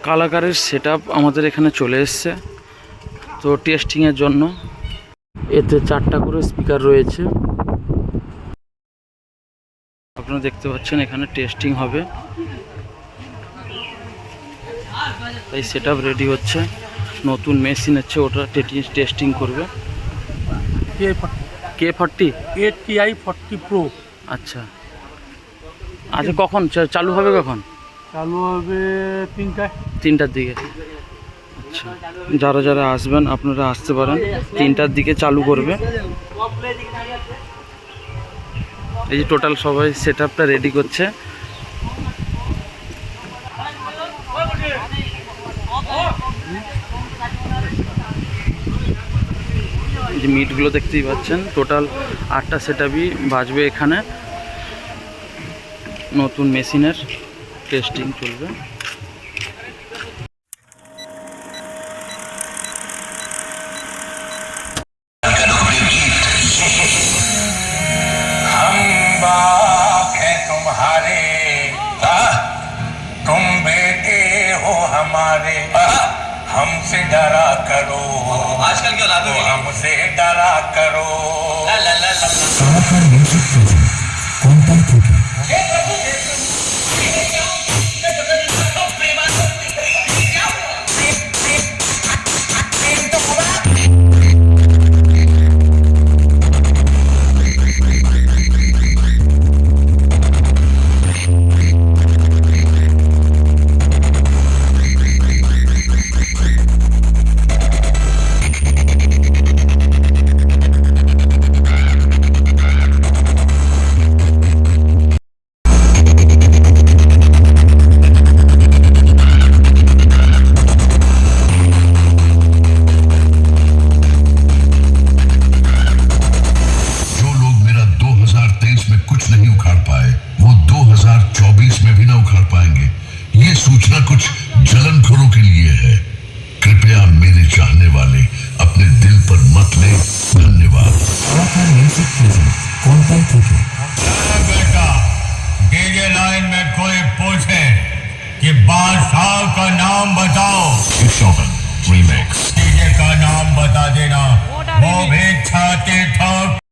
কালাকারের setup আমাদের এখানে চলে এসছে তো টেস্টিংয়ের জন্য। এতে 4টা করে স্পিকার রয়েছে, আপনারা দেখতে পাচ্ছেন এখানে টেস্টিং হবে। তাই সেটআপ রেডি হচ্ছে, নতুন মেশিন আছে ওটা টেস্টিং করবে। K40 ATI 40 Pro আচ্ছা আচ্ছা, কখন চালু হবে? কখন চালু হবে? 3টার দিকে। আচ্ছা, যারা যারা আসবেন আপনারা আসতে পারেন, 3টার দিকে চালু করবে। এই যে টোটাল সবাই সেটআপটা রেডি করছে। যে মিটগুলো দেখতেই পাচ্ছেন, টোটাল 8টা সেটআপই বাজবে এখানে। নতুন মেশিনের টেস্টিং চলবে। तुम्हारे तुम बेटे हो हमारे, हमसे डरा करो, आजकल क्यों लाते हो, हमसे डरा करो। कुछ नहीं उखाड़ पाए, वो 2024 में भी ना उखाड़ पाएंगे। ये सूचना कुछ जलनखोरों के लिए है। कृपया मेरे चाहने वाले अपने दिल पर मत ले। धन्यवाद। बेटा, डीजे लाइन में कोई पूछे कि बादशाह का नाम बताओ, रीमेक्स डीजे का नाम बता देना, वो भी छाती ठोक